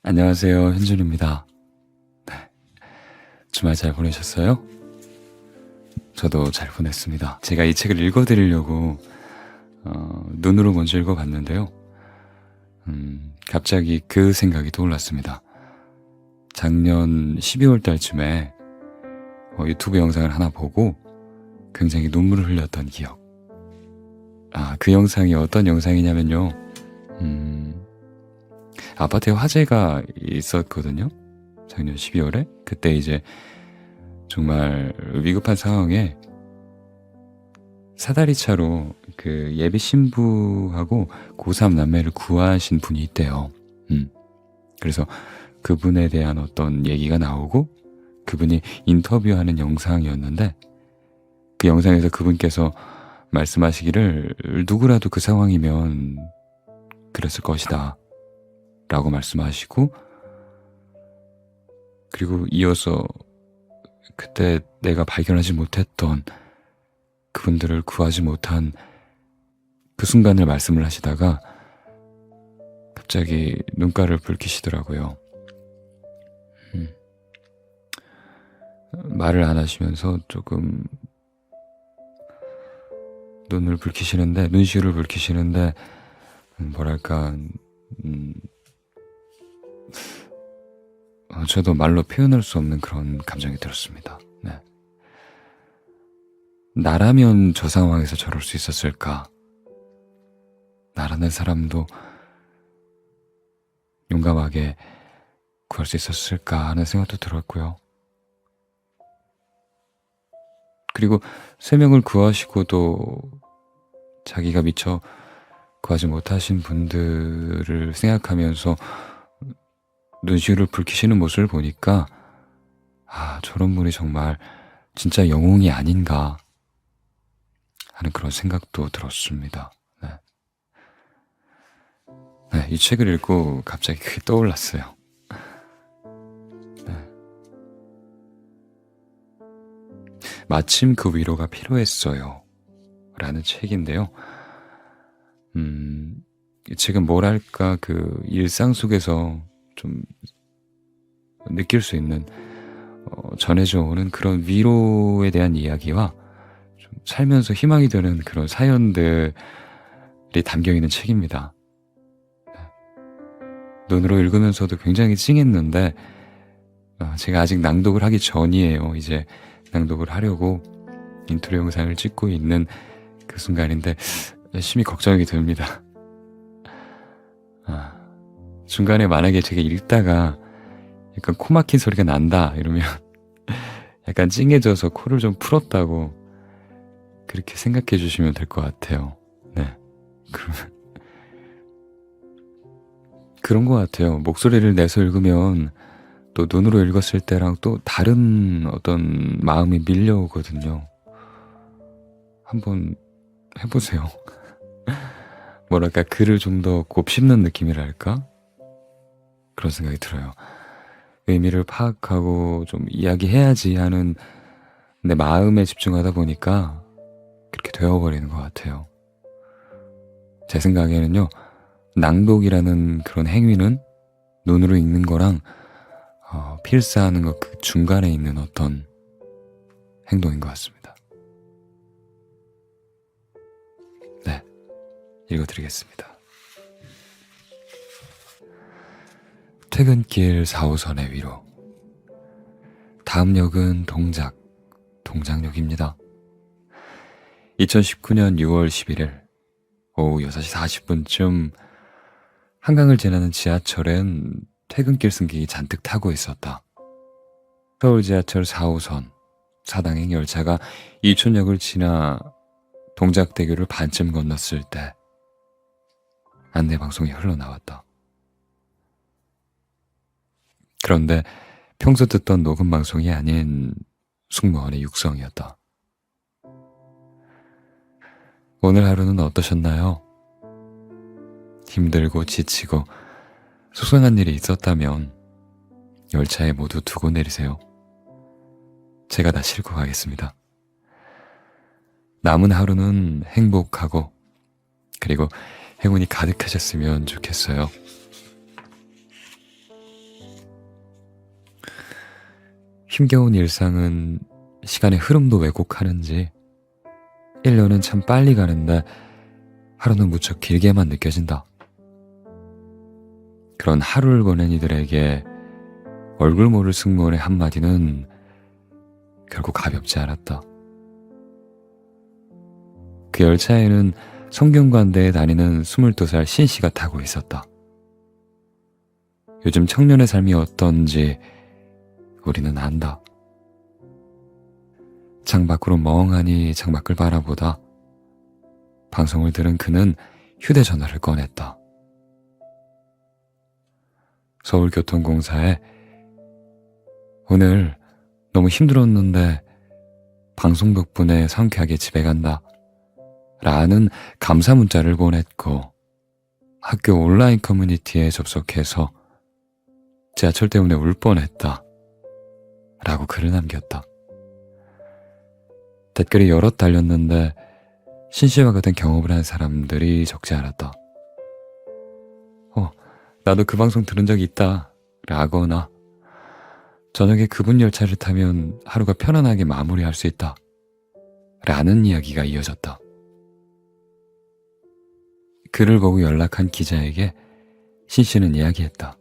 안녕하세요, 현준입니다. 네, 주말 잘 보내셨어요? 저도 잘 보냈습니다. 제가 이 책을 읽어드리려고 눈으로 먼저 읽어봤는데요. 갑자기 그 생각이 떠올랐습니다. 작년 12월 달쯤에 유튜브 영상을 하나 보고 굉장히 눈물을 흘렸던 기억. 그 영상이 어떤 영상이냐면요. 아파트에 화재가 있었거든요. 작년 12월에. 그때 이제 정말 위급한 상황에 사다리차로 그 예비 신부하고 고3 남매를 구하신 분이 있대요. 그래서 그분에 대한 어떤 얘기가 나오고 그분이 인터뷰하는 영상이었는데 그 영상에서 그분께서 말씀하시기를 누구라도 그 상황이면 그랬을 것이다 라고 말씀하시고, 그리고 이어서 그때 내가 발견하지 못했던 그분들을 구하지 못한 그 순간을 말씀을 하시다가 갑자기 눈가를 붉히시더라고요. 말을 안 하시면서 조금 눈시울을 붉히시는데 뭐랄까 저도 말로 표현할 수 없는 그런 감정이 들었습니다. 네. 나라면 저 상황에서 저럴 수 있었을까? 나라는 사람도 용감하게 구할 수 있었을까 하는 생각도 들었고요. 그리고 3명을 구하시고도 자기가 미처 구하지 못하신 분들을 생각하면서 눈시울을 붉히시는 모습을 보니까 저런 분이 정말 진짜 영웅이 아닌가 하는 그런 생각도 들었습니다. 네, 이 책을 읽고 갑자기 그게 떠올랐어요. 네. 마침 그 위로가 필요했어요 라는 책인데요. 이 책은 뭐랄까 그 일상 속에서 좀 느낄 수 있는 전해져 오는 그런 위로에 대한 이야기와 좀 살면서 희망이 되는 그런 사연들이 담겨있는 책입니다. 눈으로 읽으면서도 굉장히 찡했는데 제가 아직 낭독을 하기 전이에요. 이제 낭독을 하려고 인트로 영상을 찍고 있는 그 순간인데 심히 걱정이 됩니다. 중간에 만약에 제가 읽다가 약간 코 막힌 소리가 난다 이러면 약간 찡해져서 코를 좀 풀었다고 그렇게 생각해 주시면 될 것 같아요. 네. 그런 것 같아요. 목소리를 내서 읽으면 또 눈으로 읽었을 때랑 또 다른 어떤 마음이 밀려오거든요. 한번 해보세요. 뭐랄까 글을 좀 더 곱씹는 느낌이랄까? 그런 생각이 들어요. 의미를 파악하고 좀 이야기해야지 하는 내 마음에 집중하다 보니까 그렇게 되어버리는 것 같아요. 제 생각에는요, 낭독이라는 그런 행위는 눈으로 읽는 거랑 필사하는 것 그 중간에 있는 어떤 행동인 것 같습니다. 네, 읽어드리겠습니다. 퇴근길 4호선의 위로. 다음 역은 동작역입니다. 2019년 6월 11일 오후 6시 40분쯤 한강을 지나는 지하철엔 퇴근길 승객이 잔뜩 타고 있었다. 서울 지하철 4호선 4당행 열차가 이촌역을 지나 동작대교를 반쯤 건넜을 때 안내방송이 흘러나왔다. 그런데 평소 듣던 녹음방송이 아닌 승무원의 육성이었다. 오늘 하루는 어떠셨나요? 힘들고 지치고 속상한 일이 있었다면 열차에 모두 두고 내리세요. 제가 다 싣고 가겠습니다. 남은 하루는 행복하고 그리고 행운이 가득하셨으면 좋겠어요. 힘겨운 일상은 시간의 흐름도 왜곡하는지 1년은 참 빨리 가는데 하루는 무척 길게만 느껴진다. 그런 하루를 보낸 이들에게 얼굴 모를 승무원의 한마디는 결국 가볍지 않았다. 그 열차에는 성균관대에 다니는 22살 신씨가 타고 있었다. 요즘 청년의 삶이 어떤지 우리는 안다. 창밖으로 멍하니 창밖을 바라보다 방송을 들은 그는 휴대전화를 꺼냈다. 서울교통공사에 오늘 너무 힘들었는데 방송 덕분에 상쾌하게 집에 간다 라는 감사 문자를 보냈고 학교 온라인 커뮤니티에 접속해서 지하철 때문에 울 뻔했다 라고 글을 남겼다. 댓글이 여럿 달렸는데 신씨와 같은 경험을 한 사람들이 적지 않았다. 나도 그 방송 들은 적이 있다 라거나 저녁에 그분 열차를 타면 하루가 편안하게 마무리할 수 있다 라는 이야기가 이어졌다. 글을 보고 연락한 기자에게 신씨는 이야기했다.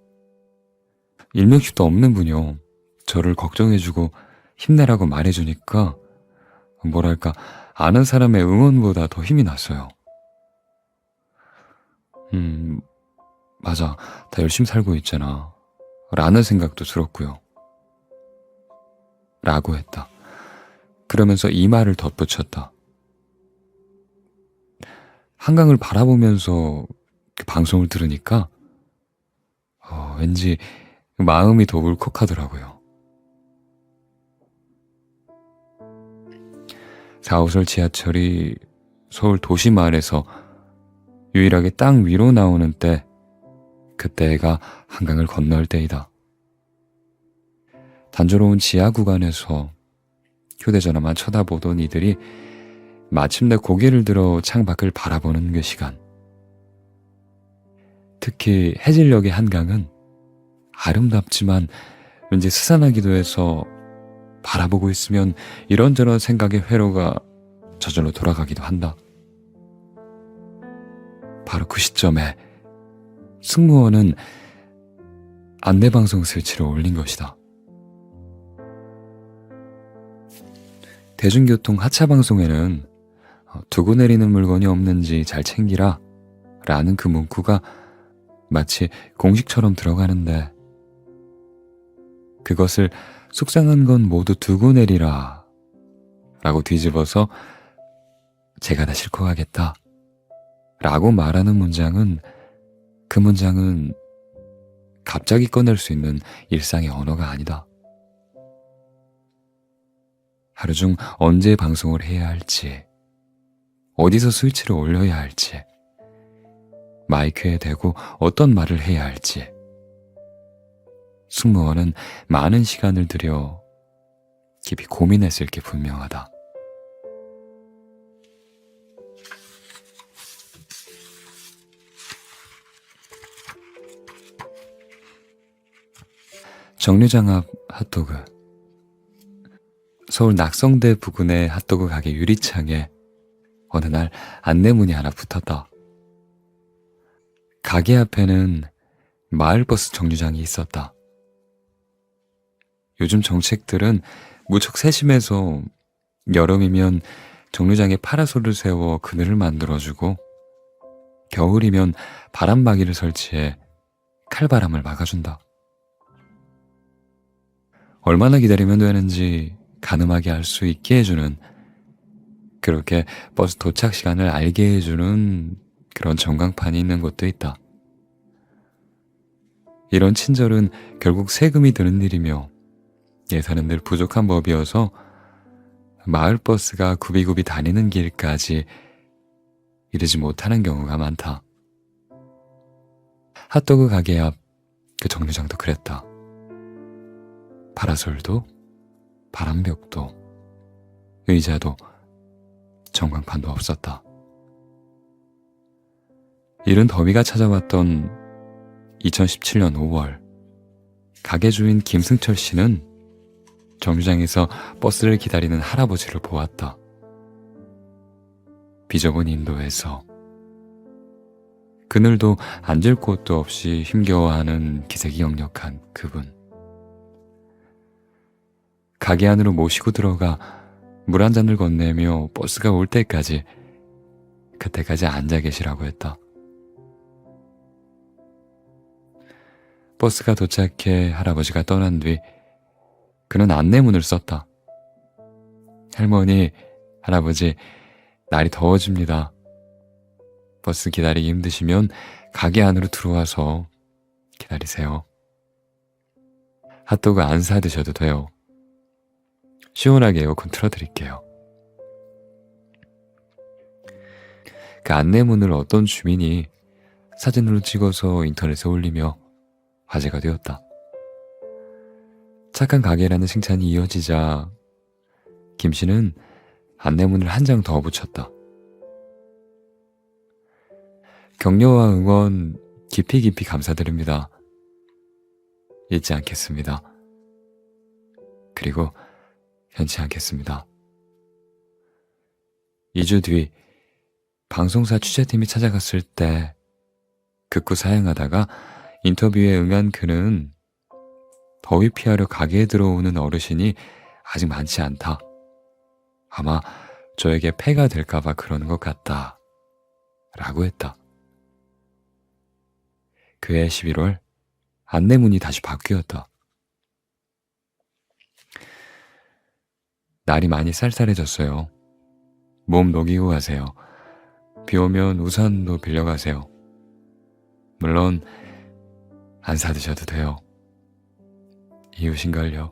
일명식도 없는 분이요. 저를 걱정해주고 힘내라고 말해주니까 뭐랄까 아는 사람의 응원보다 더 힘이 났어요. 맞아. 다 열심히 살고 있잖아. 라는 생각도 들었고요. 라고 했다. 그러면서 이 말을 덧붙였다. 한강을 바라보면서 그 방송을 들으니까 왠지 마음이 더 울컥하더라고요. 4호선 지하철이 서울 도시마을에서 유일하게 땅 위로 나오는 때, 그때가 한강을 건널 때이다. 단조로운 지하 구간에서 휴대전화만 쳐다보던 이들이 마침내 고개를 들어 창밖을 바라보는 그 시간. 특히 해질녘의 한강은 아름답지만 왠지 스산하기도 해서 바라보고 있으면 이런저런 생각의 회로가 저절로 돌아가기도 한다. 바로 그 시점에 승무원은 안내방송 스위치를 올린 것이다. 대중교통 하차방송에는 두고 내리는 물건이 없는지 잘 챙기라 라는 그 문구가 마치 공식처럼 들어가는데 그것을 속상한 건 모두 두고 내리라 라고 뒤집어서 제가 다 싣고 가겠다 라고 말하는 문장은 그 문장은 갑자기 꺼낼 수 있는 일상의 언어가 아니다. 하루 중 언제 방송을 해야 할지, 어디서 스위치를 올려야 할지, 마이크에 대고 어떤 말을 해야 할지 승무원은 많은 시간을 들여 깊이 고민했을 게 분명하다. 정류장 앞 핫도그. 서울 낙성대 부근의 핫도그 가게 유리창에 어느 날 안내문이 하나 붙었다. 가게 앞에는 마을버스 정류장이 있었다. 요즘 정책들은 무척 세심해서 여름이면 정류장에 파라솔을 세워 그늘을 만들어주고 겨울이면 바람막이를 설치해 칼바람을 막아준다. 얼마나 기다리면 되는지 가늠하게 할 수 있게 해주는, 그렇게 버스 도착 시간을 알게 해주는 그런 전광판이 있는 곳도 있다. 이런 친절은 결국 세금이 드는 일이며 예산은 늘 부족한 법이어서 마을버스가 굽이굽이 다니는 길까지 이르지 못하는 경우가 많다. 핫도그 가게 앞 그 정류장도 그랬다. 파라솔도 바람벽도 의자도 전광판도 없었다. 이른 더위가 찾아왔던 2017년 5월 가게 주인 김승철 씨는 정류장에서 버스를 기다리는 할아버지를 보았다. 비좁은 인도에서 그늘도 앉을 곳도 없이 힘겨워하는 기색이 역력한 그분. 가게 안으로 모시고 들어가 물 한 잔을 건네며 버스가 올 때까지 그때까지 앉아 계시라고 했다. 버스가 도착해 할아버지가 떠난 뒤 그는 안내문을 썼다. 할머니, 할아버지, 날이 더워집니다. 버스 기다리기 힘드시면 가게 안으로 들어와서 기다리세요. 핫도그 안 사 드셔도 돼요. 시원하게 에어컨 틀어드릴게요. 그 안내문을 어떤 주민이 사진으로 찍어서 인터넷에 올리며 화제가 되었다. 착한 가게라는 칭찬이 이어지자 김 씨는 안내문을 한 장 더 붙였다. 격려와 응원 깊이 깊이 감사드립니다. 잊지 않겠습니다. 그리고 변치 않겠습니다. 2주 뒤 방송사 취재팀이 찾아갔을 때 극구 사양하다가 인터뷰에 응한 그는 더위 피하려 가게에 들어오는 어르신이 아직 많지 않다. 아마 저에게 폐가 될까봐 그러는 것 같다. 라고 했다. 그해 11월 안내문이 다시 바뀌었다. 날이 많이 쌀쌀해졌어요. 몸 녹이고 가세요. 비 오면 우산도 빌려가세요. 물론 안 사드셔도 돼요. 이웃인걸요.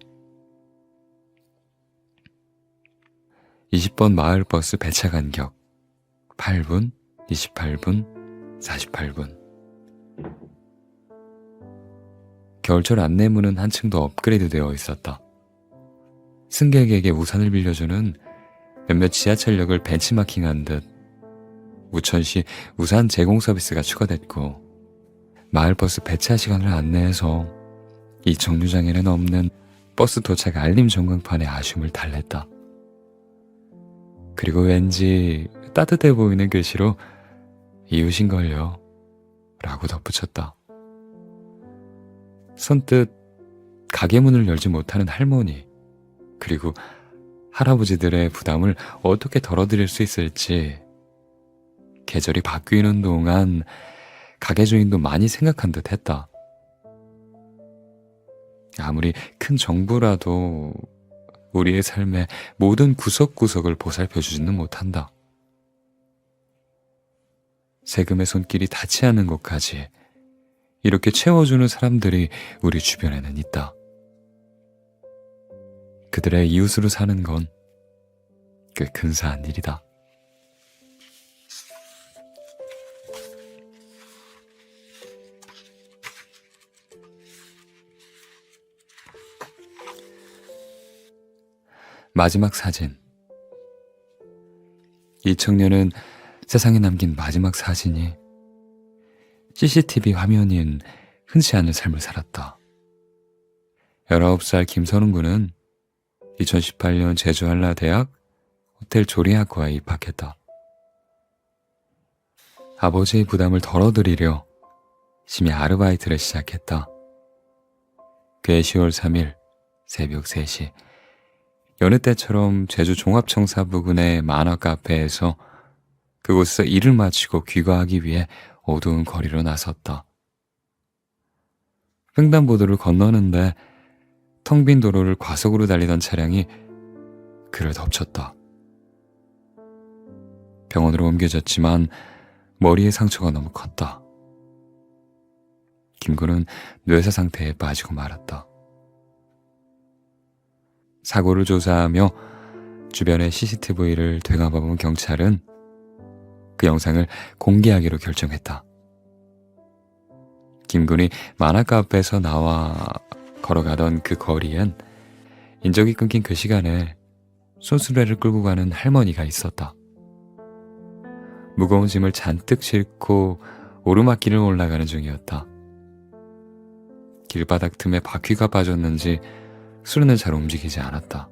20번 마을버스 배차 간격 8분, 28분, 48분. 겨울철 안내문은 한층 더 업그레이드 되어 있었다. 승객에게 우산을 빌려주는 몇몇 지하철역을 벤치마킹한 듯 우천시 우산 제공 서비스가 추가됐고 마을버스 배차 시간을 안내해서 이 정류장에는 없는 버스 도착 알림 전광판에 아쉬움을 달랬다. 그리고 왠지 따뜻해 보이는 글씨로 이웃인걸요 라고 덧붙였다. 선뜻 가게 문을 열지 못하는 할머니 그리고 할아버지들의 부담을 어떻게 덜어드릴 수 있을지 계절이 바뀌는 동안 가게 주인도 많이 생각한 듯 했다. 아무리 큰 정부라도 우리의 삶의 모든 구석구석을 보살펴주지는 못한다. 세금의 손길이 닿지 않는 곳까지 이렇게 채워주는 사람들이 우리 주변에는 있다. 그들의 이웃으로 사는 건 꽤 근사한 일이다. 마지막 사진. 이 청년은 세상에 남긴 마지막 사진이 CCTV 화면인 흔치 않은 삶을 살았다. 19살 김선웅 군은 2018년 제주 한라대학 호텔 조리학과에 입학했다. 아버지의 부담을 덜어드리려 심야 아르바이트를 시작했다. 그해 10월 3일 새벽 3시 여느 때처럼 제주 종합청사 부근의 만화 카페에서 그곳에서 일을 마치고 귀가하기 위해 어두운 거리로 나섰다. 횡단보도를 건너는데 텅 빈 도로를 과속으로 달리던 차량이 그를 덮쳤다. 병원으로 옮겨졌지만 머리의 상처가 너무 컸다. 김군은 뇌사 상태에 빠지고 말았다. 사고를 조사하며 주변의 CCTV를 되감아본 경찰은 그 영상을 공개하기로 결정했다. 김군이 만화가 앞에서 나와 걸어가던 그 거리엔 인적이 끊긴 그 시간에 손수레를 끌고 가는 할머니가 있었다. 무거운 짐을 잔뜩 싣고 오르막길을 올라가는 중이었다. 길바닥 틈에 바퀴가 빠졌는지 수레는 잘 움직이지 않았다.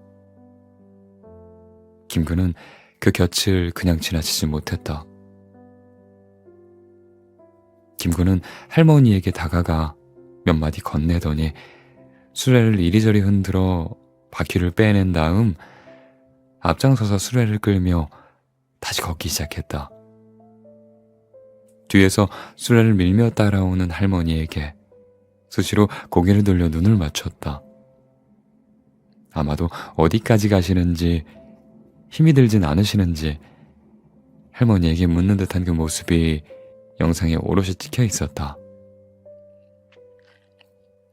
김구는 그 곁을 그냥 지나치지 못했다. 김구는 할머니에게 다가가 몇 마디 건네더니 수레를 이리저리 흔들어 바퀴를 빼낸 다음 앞장서서 수레를 끌며 다시 걷기 시작했다. 뒤에서 수레를 밀며 따라오는 할머니에게 수시로 고개를 돌려 눈을 맞췄다. 아마도 어디까지 가시는지, 힘이 들진 않으시는지 할머니에게 묻는 듯한 그 모습이 영상에 오롯이 찍혀 있었다.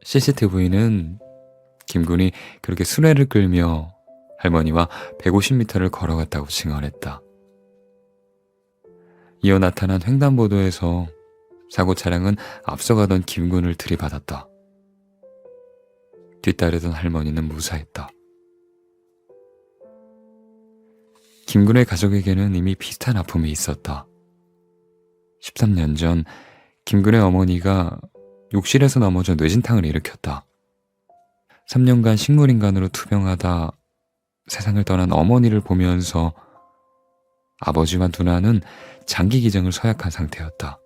CCTV는 김군이 그렇게 수레를 끌며 할머니와 150m를 걸어갔다고 증언했다. 이어 나타난 횡단보도에서 사고 차량은 앞서가던 김군을 들이받았다. 뒤따르던 할머니는 무사했다. 김군의 가족에게는 이미 비슷한 아픔이 있었다. 13년 전 김군의 어머니가 욕실에서 넘어져 뇌진탕을 일으켰다. 3년간 식물인간으로 투병하다 세상을 떠난 어머니를 보면서 아버지와 누나는 장기 기증을 서약한 상태였다.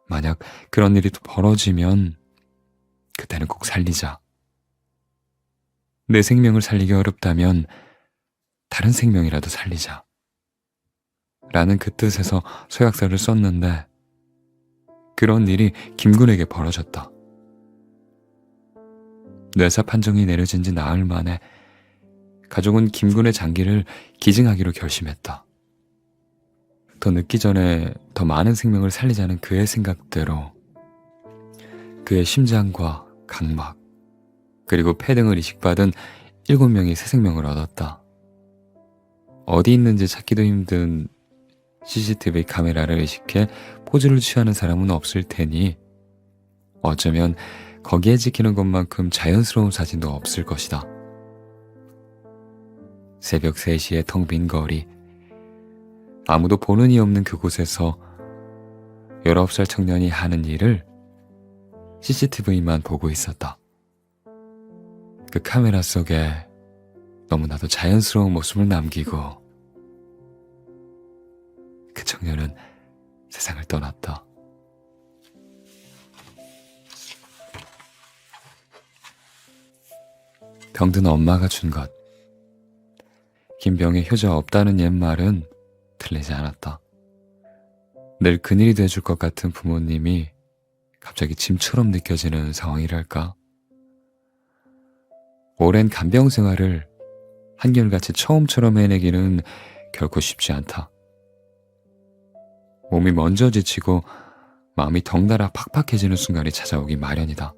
만약 그런 일이 또 벌어지면 그때는 꼭 살리자. 내 생명을 살리기 어렵다면 다른 생명이라도 살리자. 라는 그 뜻에서 서약서를 썼는데 그런 일이 김군에게 벌어졌다. 뇌사 판정이 내려진 지 나흘 만에 가족은 김군의 장기를 기증하기로 결심했다. 더 늦기 전에 더 많은 생명을 살리자는 그의 생각대로 그의 심장과 각막 그리고 폐 등을 이식받은 7명이 새 생명을 얻었다. 어디 있는지 찾기도 힘든 CCTV 카메라를 의식해 포즈를 취하는 사람은 없을 테니 어쩌면 거기에 찍히는 것만큼 자연스러운 사진도 없을 것이다. 새벽 3시에 텅 빈 거리, 아무도 보는 이 없는 그곳에서 19살 청년이 하는 일을 CCTV만 보고 있었다. 그 카메라 속에 너무나도 자연스러운 모습을 남기고 그 청년은 세상을 떠났다. 병든 엄마가 준 것. 김병의 효자 없다는 옛말은 틀리지 않았다. 늘 그늘이 돼줄 것 같은 부모님이 갑자기 짐처럼 느껴지는 상황이랄까. 오랜 간병 생활을 한결같이 처음처럼 해내기는 결코 쉽지 않다. 몸이 먼저 지치고 마음이 덩달아 팍팍해지는 순간이 찾아오기 마련이다.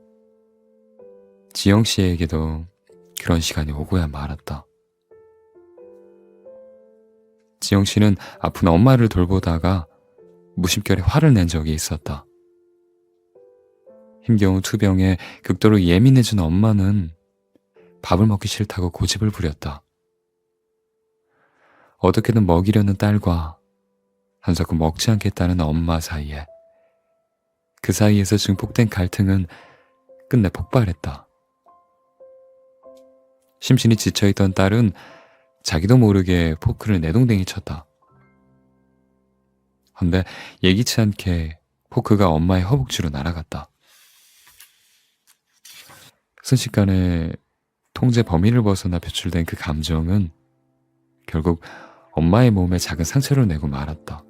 지영 씨에게도 그런 시간이 오고야 말았다. 지영 씨는 아픈 엄마를 돌보다가 무심결에 화를 낸 적이 있었다. 힘겨운 투병에 극도로 예민해진 엄마는 밥을 먹기 싫다고 고집을 부렸다. 어떻게든 먹이려는 딸과 한사코 먹지 않겠다는 엄마 사이에 그 사이에서 증폭된 갈등은 끝내 폭발했다. 심신이 지쳐있던 딸은 자기도 모르게 포크를 내동댕이 쳤다. 헌데 예기치 않게 포크가 엄마의 허벅지로 날아갔다. 순식간에 통제 범위를 벗어나 배출된 그 감정은 결국 엄마의 몸에 작은 상처를 내고 말았다.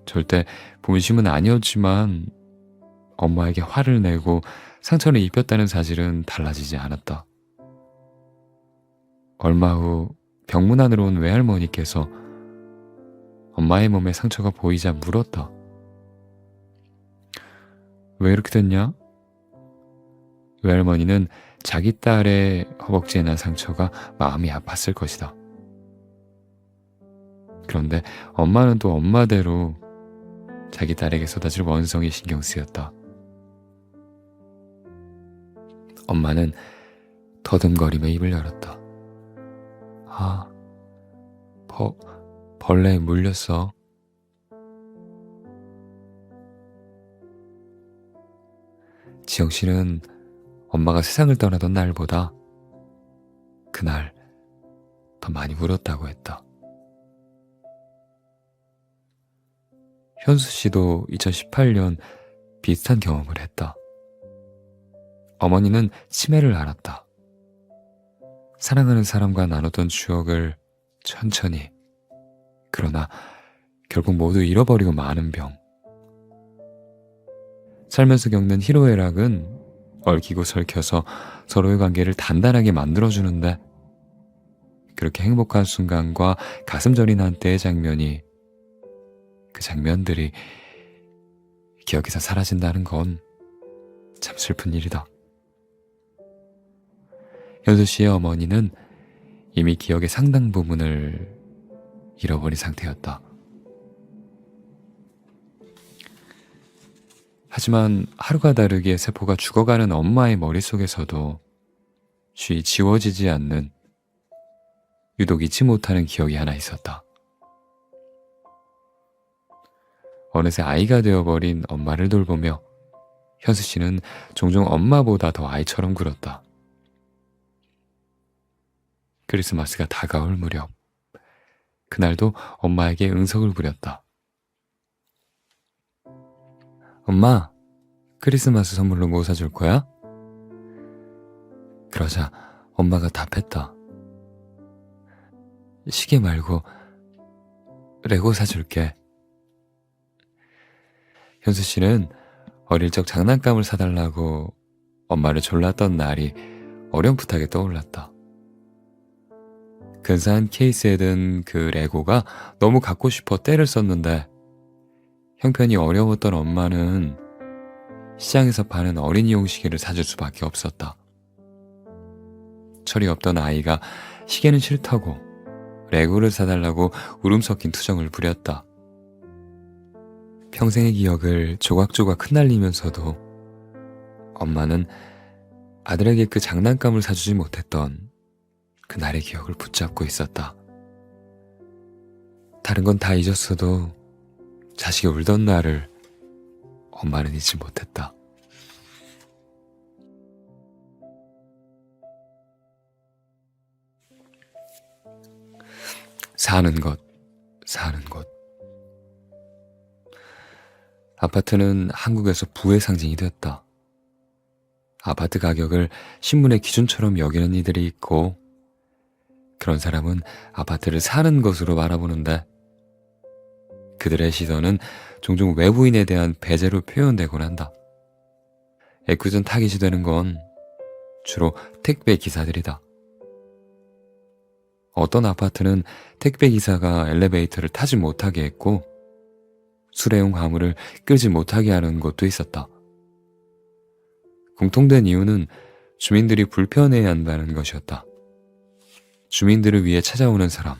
절대 본심은 아니었지만 엄마에게 화를 내고 상처를 입혔다는 사실은 달라지지 않았다. 얼마 후 병문안으로 온 외할머니께서 엄마의 몸에 상처가 보이자 물었다. 왜 이렇게 됐냐? 외할머니는 자기 딸의 허벅지에 난 상처가 마음이 아팠을 것이다. 그런데 엄마는 또 엄마대로 자기 딸에게 쏟아질 원성이 신경 쓰였다. 엄마는 더듬거리며 입을 열었다. 아, 벌레에 물렸어. 지영 씨는 엄마가 세상을 떠나던 날보다 그날 더 많이 울었다고 했다. 현수 씨도 2018년 비슷한 경험을 했다. 어머니는 치매를 앓았다. 사랑하는 사람과 나눴던 추억을 천천히, 그러나 결국 모두 잃어버리고 마는 병. 살면서 겪는 희로애락은 얽히고 설켜서 서로의 관계를 단단하게 만들어주는데, 그렇게 행복한 순간과 가슴 저린 한때의 장면이, 그 장면들이 기억에서 사라진다는 건 참 슬픈 일이다. 현수 씨의 어머니는 이미 기억의 상당 부분을 잃어버린 상태였다. 하지만 하루가 다르게 세포가 죽어가는 엄마의 머릿속에서도 쉬이 지워지지 않는, 유독 잊지 못하는 기억이 하나 있었다. 어느새 아이가 되어버린 엄마를 돌보며 현수 씨는 종종 엄마보다 더 아이처럼 굴었다. 크리스마스가 다가올 무렵, 그날도 엄마에게 응석을 부렸다. 엄마, 크리스마스 선물로 뭐 사줄 거야? 그러자 엄마가 답했다. 시계 말고 레고 사줄게. 현수 씨는 어릴 적 장난감을 사달라고 엄마를 졸랐던 날이 어렴풋하게 떠올랐다. 근사한 케이스에 든 그 레고가 너무 갖고 싶어 떼를 썼는데, 형편이 어려웠던 엄마는 시장에서 파는 어린이용 시계를 사줄 수밖에 없었다. 철이 없던 아이가 시계는 싫다고 레고를 사달라고 울음 섞인 투정을 부렸다. 평생의 기억을 조각조각 흩날리면서도 엄마는 아들에게 그 장난감을 사주지 못했던 그날의 기억을 붙잡고 있었다. 다른 건 다 잊었어도 자식이 울던 날을 엄마는 잊지 못했다. 사는 것. 아파트는 한국에서 부의 상징이 되었다. 아파트 가격을 신문의 기준처럼 여기는 이들이 있고, 그런 사람은 아파트를 사는 것으로 바라보는데, 그들의 시선은 종종 외부인에 대한 배제로 표현되곤 한다. 애꿎은 타깃이 되는 건 주로 택배 기사들이다. 어떤 아파트는 택배 기사가 엘리베이터를 타지 못하게 했고, 수레용 화물을 끌지 못하게 하는 곳도 있었다. 공통된 이유는 주민들이 불편해야 한다는 것이었다. 주민들을 위해 찾아오는 사람,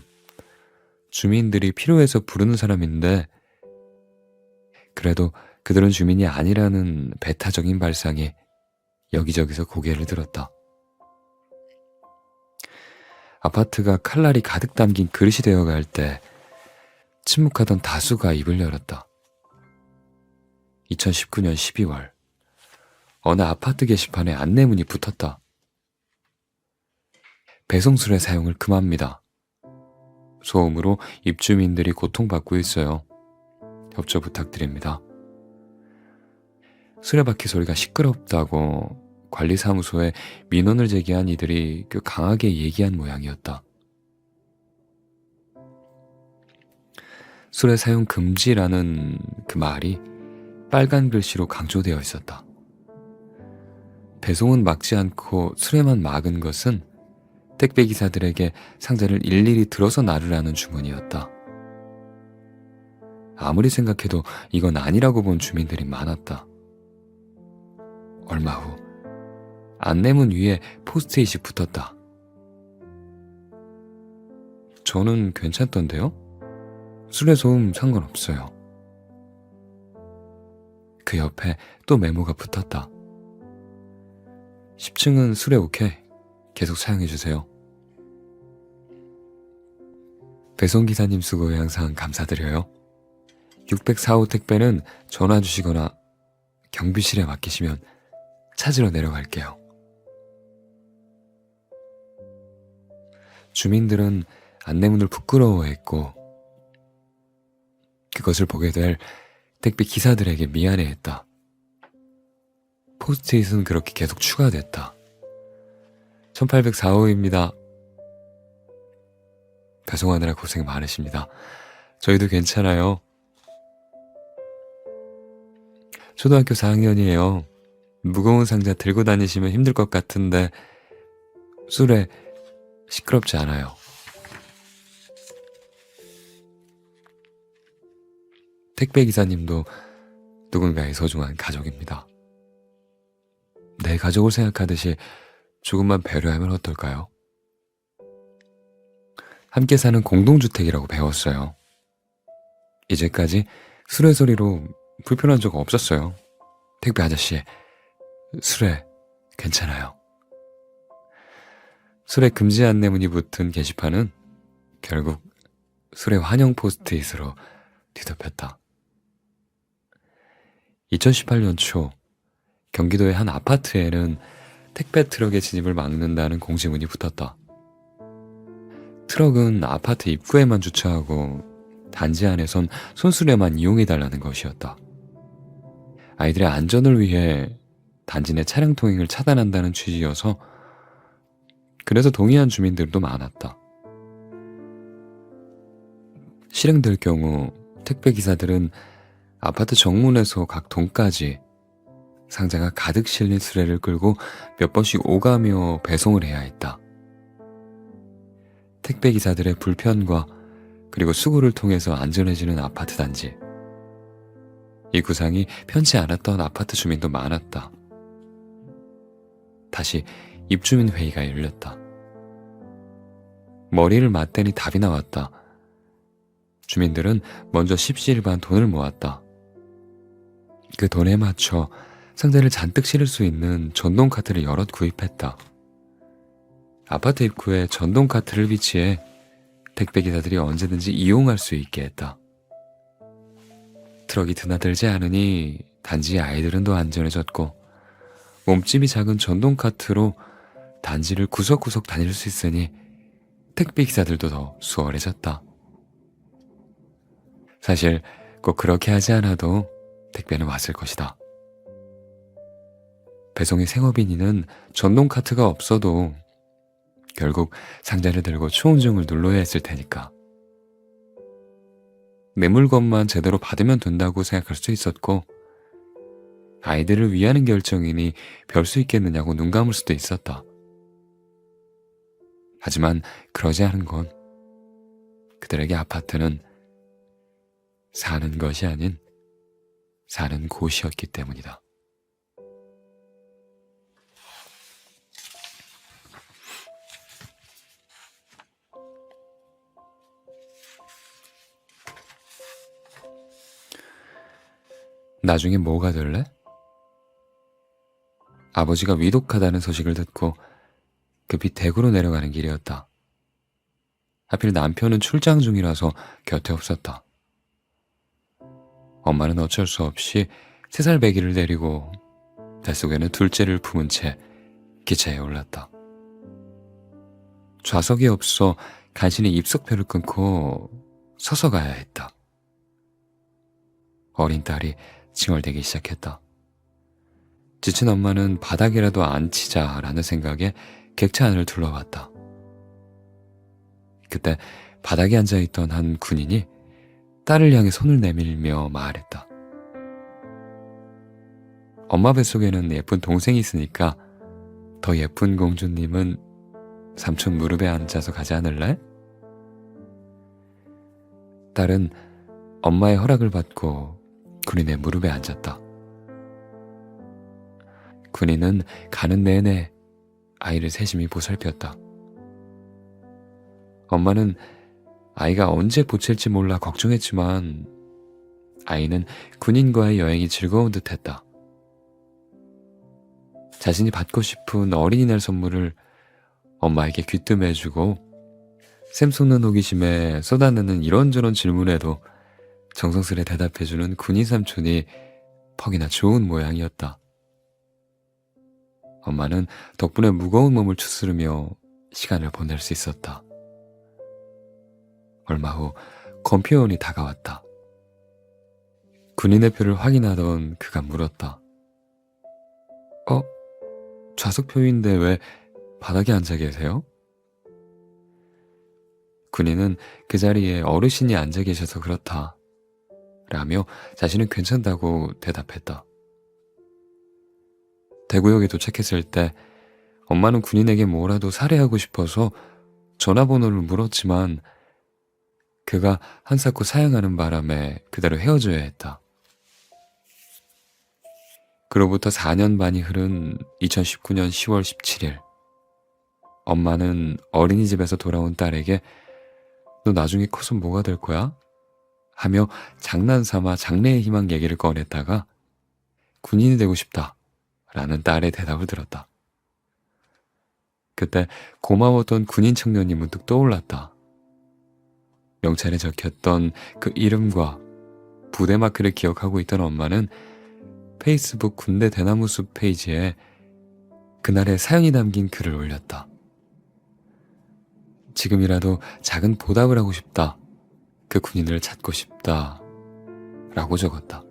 주민들이 필요해서 부르는 사람인데, 그래도 그들은 주민이 아니라는 배타적인 발상에 여기저기서 고개를 들었다. 아파트가 칼날이 가득 담긴 그릇이 되어갈 때 침묵하던 다수가 입을 열었다. 2019년 12월, 어느 아파트 게시판에 안내문이 붙었다. 배송수레 사용을 금합니다. 소음으로 입주민들이 고통받고 있어요. 협조 부탁드립니다. 수레바퀴 소리가 시끄럽다고 관리사무소에 민원을 제기한 이들이 꽤 강하게 얘기한 모양이었다. 수레 사용 금지라는 그 말이 빨간 글씨로 강조되어 있었다. 배송은 막지 않고 수레만 막은 것은 택배기사들에게 상자를 일일이 들어서 나르라는 주문이었다. 아무리 생각해도 이건 아니라고 본 주민들이 많았다. 얼마 후 안내문 위에 포스트잇이 붙었다. 저는 괜찮던데요? 수레 소음 상관없어요. 그 옆에 또 메모가 붙었다. 10층은 수레 오케이. 계속 사용해주세요. 배송기사님 수고에 항상 감사드려요. 604호 택배는 전화 주시거나 경비실에 맡기시면 찾으러 내려갈게요. 주민들은 안내문을 부끄러워했고 그것을 보게 될 택배 기사들에게 미안해했다. 포스트잇은 그렇게 계속 추가됐다. 1804호입니다. 배송하느라 고생 많으십니다. 저희도 괜찮아요. 초등학교 4학년이에요. 무거운 상자 들고 다니시면 힘들 것 같은데 술에 시끄럽지 않아요. 택배기사님도 누군가의 소중한 가족입니다. 내 가족을 생각하듯이 조금만 배려하면 어떨까요? 함께 사는 공동주택이라고 배웠어요. 이제까지 수레 소리로 불편한 적 없었어요. 택배 아저씨, 수레 괜찮아요. 수레 금지 안내문이 붙은 게시판은 결국 수레 환영 포스트잇으로 뒤덮였다. 2018년 초 경기도의 한 아파트에는 택배 트럭의 진입을 막는다는 공지문이 붙었다. 트럭은 아파트 입구에만 주차하고 단지 안에선 손수레만 이용해달라는 것이었다. 아이들의 안전을 위해 단지 내 차량 통행을 차단한다는 취지여서 그래서 동의한 주민들도 많았다. 실행될 경우 택배기사들은 아파트 정문에서 각 동까지 상자가 가득 실린 수레를 끌고 몇 번씩 오가며 배송을 해야 했다. 택배기사들의 불편과 그리고 수고를 통해서 안전해지는 아파트 단지. 이 구상이 편치 않았던 아파트 주민도 많았다. 다시 입주민 회의가 열렸다. 머리를 맞대니 답이 나왔다. 주민들은 먼저 십시일반 돈을 모았다. 그 돈에 맞춰 상자를 잔뜩 실을 수 있는 전동 카트를 여럿 구입했다. 아파트 입구에 전동 카트를 비치해 택배기사들이 언제든지 이용할 수 있게 했다. 트럭이 드나들지 않으니 단지 아이들은 더 안전해졌고 몸집이 작은 전동 카트로 단지를 구석구석 다닐 수 있으니 택배기사들도 더 수월해졌다. 사실 꼭 그렇게 하지 않아도 택배는 왔을 것이다. 배송의 생업인이는 전동 카트가 없어도 결국 상자를 들고 초음중을 눌러야 했을 테니까. 내 물건만 제대로 받으면 된다고 생각할 수 있었고 아이들을 위하는 결정이니 별 수 있겠느냐고 눈 감을 수도 있었다. 하지만 그러지 않은 건 그들에게 아파트는 사는 것이 아닌 사는 곳이었기 때문이다. 나중에 뭐가 될래? 아버지가 위독하다는 소식을 듣고 급히 대구로 내려가는 길이었다. 하필 남편은 출장 중이라서 곁에 없었다. 엄마는 어쩔 수 없이 3살 배기를 데리고 뱃속에는 둘째를 품은 채 기차에 올랐다. 좌석이 없어 간신히 입석표를 끊고 서서 가야 했다. 어린 딸이 칭얼대기 시작했다. 지친 엄마는 바닥이라도 앉히자라는 생각에 객차 안을 둘러봤다. 그때 바닥에 앉아있던 한 군인이 딸을 향해 손을 내밀며 말했다. 엄마 뱃속에는 예쁜 동생이 있으니까 더 예쁜 공주님은 삼촌 무릎에 앉아서 가지 않을래? 딸은 엄마의 허락을 받고 군인의 무릎에 앉았다. 군인은 가는 내내 아이를 세심히 보살폈다. 엄마는 아이가 언제 보챌지 몰라 걱정했지만 아이는 군인과의 여행이 즐거운 듯했다. 자신이 받고 싶은 어린이날 선물을 엄마에게 귀뜸해주고 샘솟는 호기심에 쏟아내는 이런저런 질문에도 정성스레 대답해주는 군인 삼촌이 퍽이나 좋은 모양이었다. 엄마는 덕분에 무거운 몸을 추스르며 시간을 보낼 수 있었다. 얼마 후 검표원이 다가왔다. 군인의 표를 확인하던 그가 물었다. 어? 좌석표인데 왜 바닥에 앉아 계세요? 군인은 그 자리에 어르신이 앉아 계셔서 그렇다 라며 자신은 괜찮다고 대답했다. 대구역에 도착했을 때 엄마는 군인에게 뭐라도 살해하고 싶어서 전화번호를 물었지만 그가 한사코 사양하는 바람에 그대로 헤어져야 했다. 그로부터 4년 반이 흐른 2019년 10월 17일 엄마는 어린이집에서 돌아온 딸에게 너 나중에 커서 뭐가 될 거야? 하며 장난삼아 장래의 희망 얘기를 꺼냈다가 군인이 되고 싶다 라는 딸의 대답을 들었다. 그때 고마웠던 군인 청년이 문득 떠올랐다. 명찰에 적혔던 그 이름과 부대 마크를 기억하고 있던 엄마는 페이스북 군대 대나무숲 페이지에 그날의 사연이 담긴 글을 올렸다. 지금이라도 작은 보답을 하고 싶다. 그 군인을 찾고 싶다. 라고 적었다.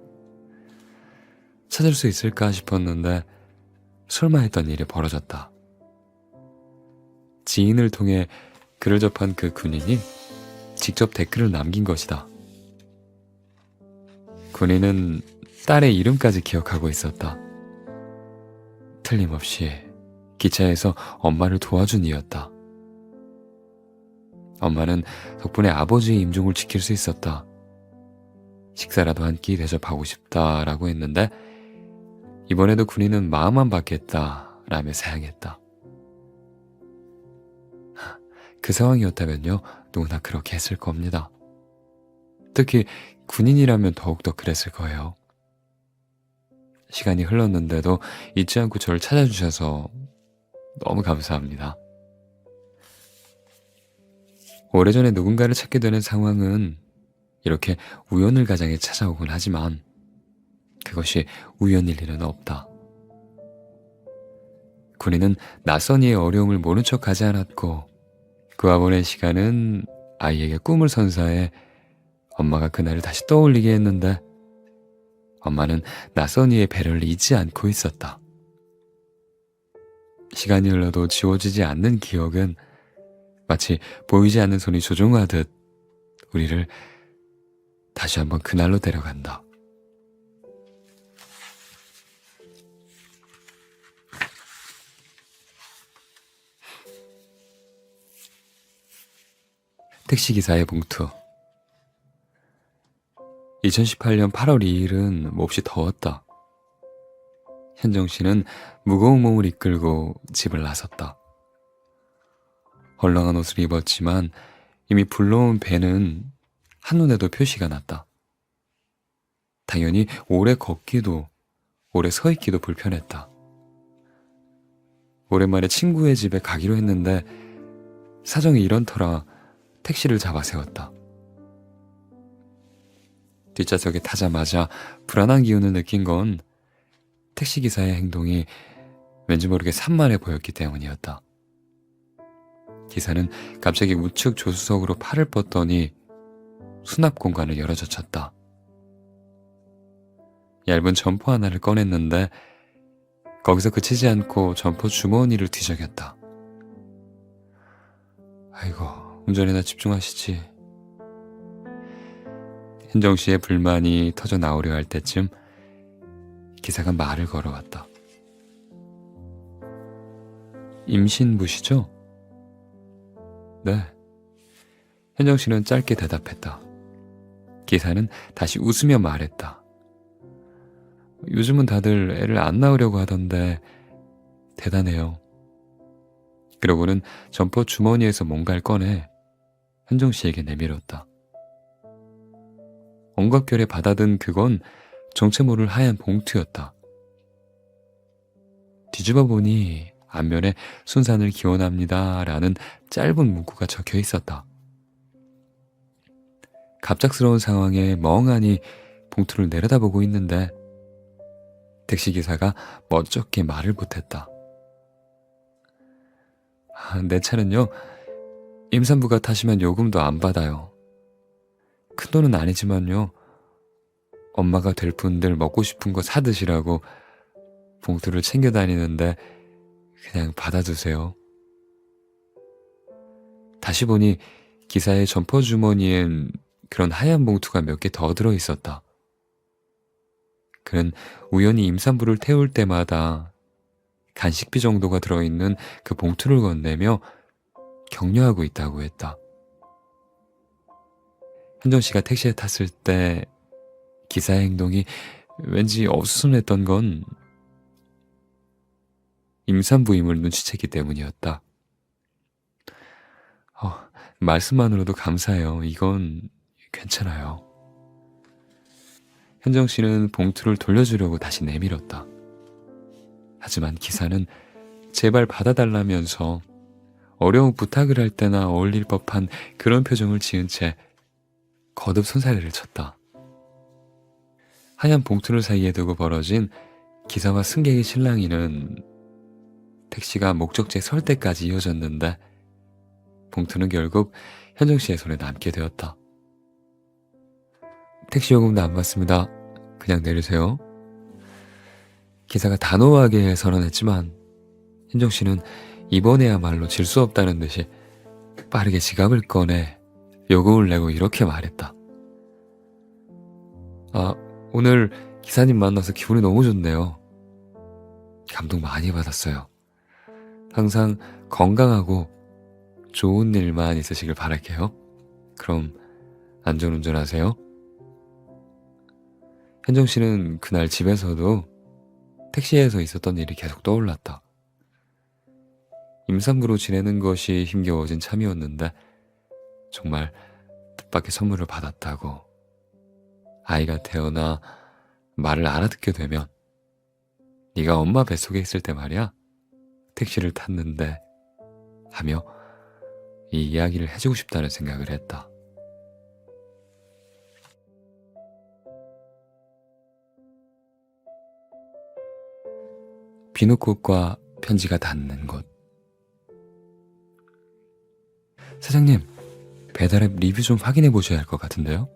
찾을 수 있을까 싶었는데 설마 했던 일이 벌어졌다. 지인을 통해 글을 접한 그 군인이 직접 댓글을 남긴 것이다. 군인은 딸의 이름까지 기억하고 있었다. 틀림없이 기차에서 엄마를 도와준 이였다. 엄마는 덕분에 아버지의 임종을 지킬 수 있었다. 식사라도 한 끼 대접하고 싶다라고 했는데 이번에도 군인은 마음만 받겠다 라며 사양했다. 그 상황이었다면요 누구나 그렇게 했을 겁니다. 특히 군인이라면 더욱더 그랬을 거예요. 시간이 흘렀는데도 잊지 않고 저를 찾아주셔서 너무 감사합니다. 오래전에 누군가를 찾게 되는 상황은 이렇게 우연을 가장해 찾아오곤 하지만 그것이 우연일 일은 없다. 군인은 낯선 이의 어려움을 모른 척하지 않았고 그와 보낸 시간은 아이에게 꿈을 선사해 엄마가 그날을 다시 떠올리게 했는데 엄마는 낯선 이의 배려를 잊지 않고 있었다. 시간이 흘러도 지워지지 않는 기억은 마치 보이지 않는 손이 조종하듯 우리를 다시 한번 그날로 데려간다. 택시기사의 봉투. 2018년 8월 2일은 몹시 더웠다. 현정 씨는 무거운 몸을 이끌고 집을 나섰다. 헐렁한 옷을 입었지만 이미 불러온 배는 한눈에도 표시가 났다. 당연히 오래 걷기도, 오래 서 있기도 불편했다. 오랜만에 친구의 집에 가기로 했는데 사정이 이런 터라 택시를 잡아 세웠다. 뒷좌석에 타자마자 불안한 기운을 느낀 건 택시기사의 행동이 왠지 모르게 산만해 보였기 때문이었다. 기사는 갑자기 우측 조수석으로 팔을 뻗더니 수납 공간을 열어젖혔다. 얇은 점퍼 하나를 꺼냈는데 거기서 그치지 않고 점퍼 주머니를 뒤적였다. 아이고, 운전에나 집중하시지. 현정 씨의 불만이 터져 나오려 할 때쯤 기사가 말을 걸어왔다. 임신부시죠? 네. 현정 씨는 짧게 대답했다. 기사는 다시 웃으며 말했다. 요즘은 다들 애를 안 낳으려고 하던데 대단해요. 그러고는 점퍼 주머니에서 뭔가를 꺼내 현정 씨에게 내밀었다. 엉겁결에 받아든 그건 정체 모를 하얀 봉투였다. 뒤집어 보니 앞면에 순산을 기원합니다 라는 짧은 문구가 적혀 있었다. 갑작스러운 상황에 멍하니 봉투를 내려다보고 있는데 택시기사가 멋쩍게 말을 보탰다. 내 차는요, 임산부가 타시면 요금도 안 받아요. 큰돈은 아니지만요. 엄마가 될 분들 먹고 싶은 거 사드시라고 봉투를 챙겨 다니는데 그냥 받아두세요. 다시 보니 기사의 점퍼 주머니엔 그런 하얀 봉투가 몇 개 더 들어있었다. 그는 우연히 임산부를 태울 때마다 간식비 정도가 들어있는 그 봉투를 건네며 격려하고 있다고 했다. 현정 씨가 택시에 탔을 때 기사의 행동이 왠지 어수선했던 건 임산부임을 눈치챘기 때문이었다. 말씀만으로도 감사해요. 이건 괜찮아요. 현정 씨는 봉투를 돌려주려고 다시 내밀었다. 하지만 기사는 제발 받아달라면서 어려운 부탁을 할 때나 어울릴 법한 그런 표정을 지은 채 거듭 손사래를 쳤다. 하얀 봉투를 사이에 두고 벌어진 기사와 승객의 실랑이는 택시가 목적지에 설 때까지 이어졌는데 봉투는 결국 현정 씨의 손에 남게 되었다. 택시 요금도 안 받습니다. 그냥 내리세요. 기사가 단호하게 선언했지만 현정 씨는 이번에야말로 질 수 없다는 듯이 빠르게 지갑을 꺼내 요금을 내고 이렇게 말했다. 오늘 기사님 만나서 기분이 너무 좋네요. 감동 많이 받았어요. 항상 건강하고 좋은 일만 있으시길 바랄게요. 그럼 안전운전 하세요. 현정 씨는 그날 집에서도 택시에서 있었던 일이 계속 떠올랐다. 임산부로 지내는 것이 힘겨워진 참이었는데 정말 뜻밖의 선물을 받았다고, 아이가 태어나 말을 알아듣게 되면 네가 엄마 뱃속에 있을 때 말이야 택시를 탔는데 하며 이 이야기를 해주고 싶다는 생각을 했다. 비누꽃과 편지가 닿는 곳. 사장님, 배달앱 리뷰 좀 확인해 보셔야 할 것 같은데요.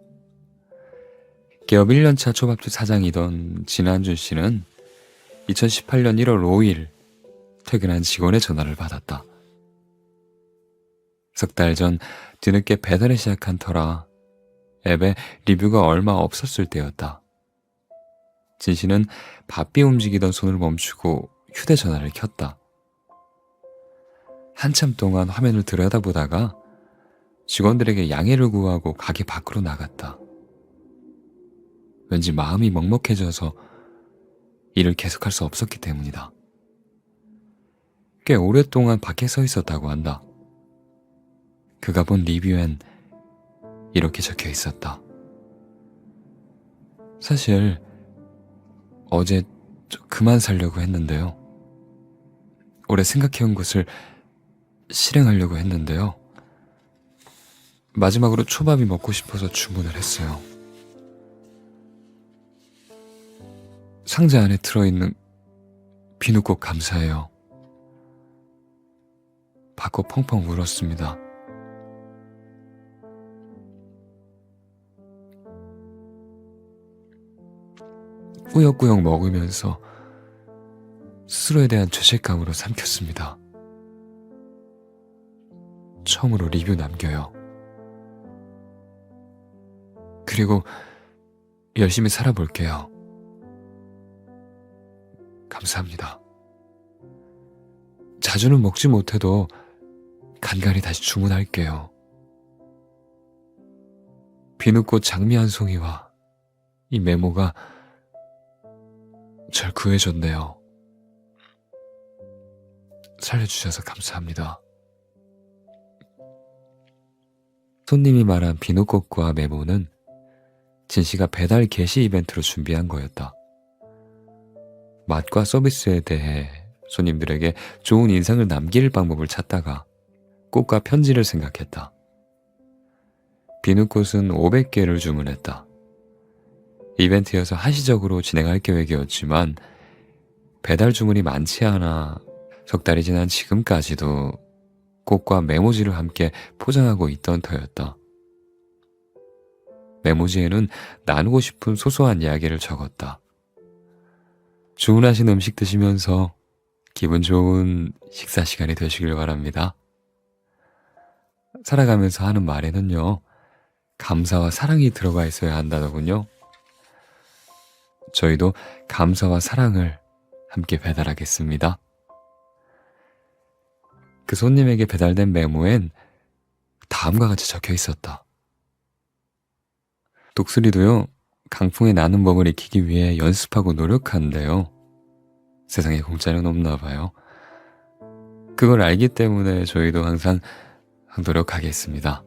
기업 1년차 초밥집 사장이던 진한준 씨는 2018년 1월 5일 퇴근한 직원의 전화를 받았다. 석 달 전 뒤늦게 배달을 시작한 터라 앱에 리뷰가 얼마 없었을 때였다. 진 씨는 바삐 움직이던 손을 멈추고 휴대전화를 켰다. 한참 동안 화면을 들여다보다가 직원들에게 양해를 구하고 가게 밖으로 나갔다. 왠지 마음이 먹먹해져서 일을 계속할 수 없었기 때문이다. 꽤 오랫동안 밖에 서 있었다고 한다. 그가 본 리뷰엔 이렇게 적혀 있었다. 사실 어제 그만 살려고 했는데요. 오래 생각해온 것을 실행하려고 했는데요. 마지막으로 초밥이 먹고 싶어서 주문을 했어요. 상자 안에 들어있는 비누꽃 감사해요. 받고 펑펑 울었습니다. 꾸역꾸역 먹으면서 스스로에 대한 죄책감으로 삼켰습니다. 처음으로 리뷰 남겨요. 그리고 열심히 살아볼게요. 감사합니다. 자주는 먹지 못해도 간간히 다시 주문할게요. 비누꽃 장미 한 송이와 이 메모가 절 구해줬네요. 살려주셔서 감사합니다. 손님이 말한 비누꽃과 메모는 진씨가 배달 게시 이벤트로 준비한 거였다. 맛과 서비스에 대해 손님들에게 좋은 인상을 남길 방법을 찾다가 꽃과 편지를 생각했다. 비누꽃은 500개를 주문했다. 이벤트여서 한시적으로 진행할 계획이었지만 배달 주문이 많지 않아 석 달이 지난 지금까지도 꽃과 메모지를 함께 포장하고 있던 터였다. 메모지에는 나누고 싶은 소소한 이야기를 적었다. 주문하신 음식 드시면서 기분 좋은 식사 시간이 되시길 바랍니다. 살아가면서 하는 말에는요, 감사와 사랑이 들어가 있어야 한다더군요. 저희도 감사와 사랑을 함께 배달하겠습니다. 그 손님에게 배달된 메모엔 다음과 같이 적혀 있었다. 독수리도요, 강풍에 나는 법을 익히기 위해 연습하고 노력한대요. 세상에 공짜는 없나 봐요. 그걸 알기 때문에 저희도 항상 노력하겠습니다.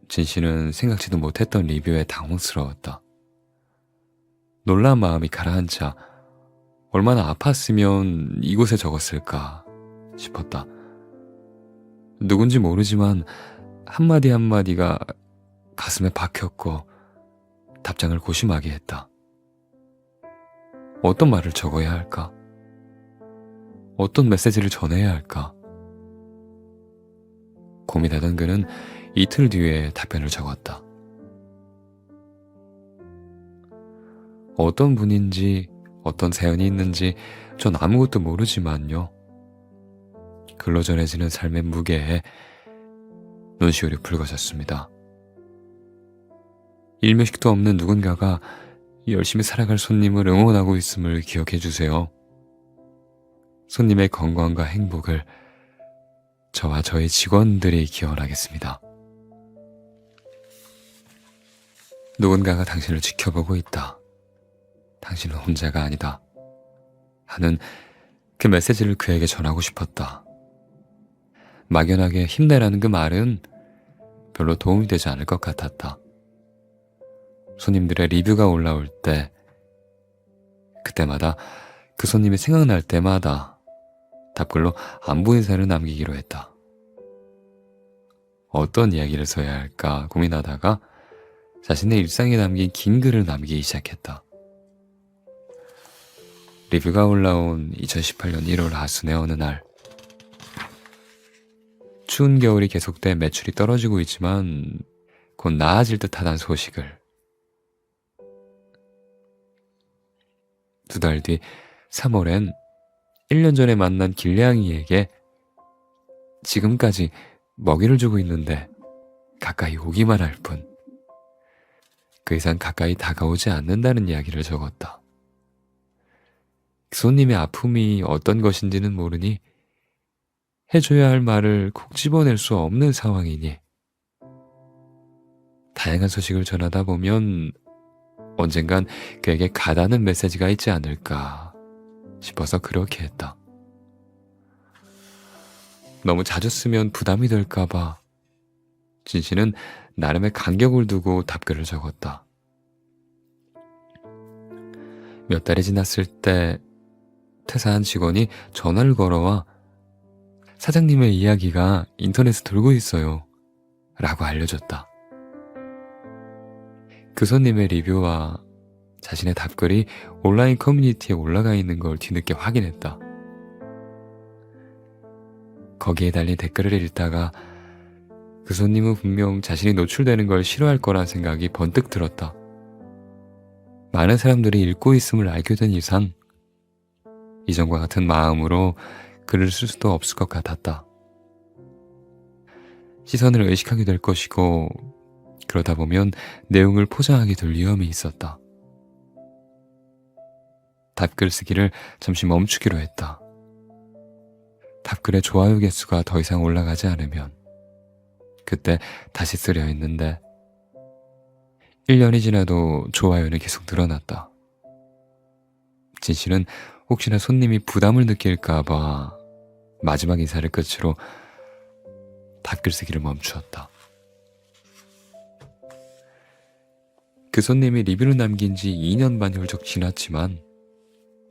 진 씨는 생각지도 못했던 리뷰에 당황스러웠다. 놀란 마음이 가라앉아 얼마나 아팠으면 이곳에 적었을까 싶었다. 누군지 모르지만 한마디 한마디가 가슴에 박혔고 답장을 고심하게 했다. 어떤 말을 적어야 할까? 어떤 메시지를 전해야 할까? 고민하던 그는 이틀 뒤에 답변을 적었다. 어떤 분인지 어떤 사연이 있는지 전 아무것도 모르지만요. 글로 전해지는 삶의 무게에 눈시울이 붉어졌습니다. 일면식도 없는 누군가가 열심히 살아갈 손님을 응원하고 있음을 기억해 주세요. 손님의 건강과 행복을 저와 저희 직원들이 기원하겠습니다. 누군가가 당신을 지켜보고 있다. 당신은 혼자가 아니다. 하는 그 메시지를 그에게 전하고 싶었다. 막연하게 힘내라는 그 말은 별로 도움이 되지 않을 것 같았다. 손님들의 리뷰가 올라올 때, 그때마다 그 손님이 생각날 때마다 답글로 안부 인사를 남기기로 했다. 어떤 이야기를 써야 할까 고민하다가 자신의 일상에 담긴 긴 글을 남기기 시작했다. 리뷰가 올라온 2018년 1월 하순의 어느 날, 추운 겨울이 계속돼 매출이 떨어지고 있지만 곧 나아질 듯하다는 소식을. 2달 뒤 3월엔 1년 전에 만난 길냥이에게 지금까지 먹이를 주고 있는데 가까이 오기만 할 뿐, 그 이상 가까이 다가오지 않는다는 이야기를 적었다. 손님의 아픔이 어떤 것인지는 모르니 해줘야 할 말을 콕 집어낼 수 없는 상황이니 다양한 소식을 전하다 보면 언젠간 그에게 가다는 메시지가 있지 않을까 싶어서 그렇게 했다. 너무 자주 쓰면 부담이 될까봐 진 씨는 나름의 간격을 두고 답글을 적었다. 몇 달이 지났을 때 퇴사한 직원이 전화를 걸어와 사장님의 이야기가 인터넷에 돌고 있어요 라고 알려줬다. 그 손님의 리뷰와 자신의 답글이 온라인 커뮤니티에 올라가 있는 걸 뒤늦게 확인했다. 거기에 달린 댓글을 읽다가 그 손님은 분명 자신이 노출되는 걸 싫어할 거란 생각이 번뜩 들었다. 많은 사람들이 읽고 있음을 알게 된 이상 이전과 같은 마음으로 글을 쓸 수도 없을 것 같았다. 시선을 의식하게 될 것이고 그러다 보면 내용을 포장하게 될 위험이 있었다. 답글 쓰기를 잠시 멈추기로 했다. 답글의 좋아요 개수가 더 이상 올라가지 않으면 그때 다시 쓰려 했는데 1년이 지나도 좋아요는 계속 늘어났다. 진 씨는 혹시나 손님이 부담을 느낄까봐 마지막 인사를 끝으로 답글 쓰기를 멈추었다. 그 손님이 리뷰를 남긴 지 2년 반이 훌쩍 지났지만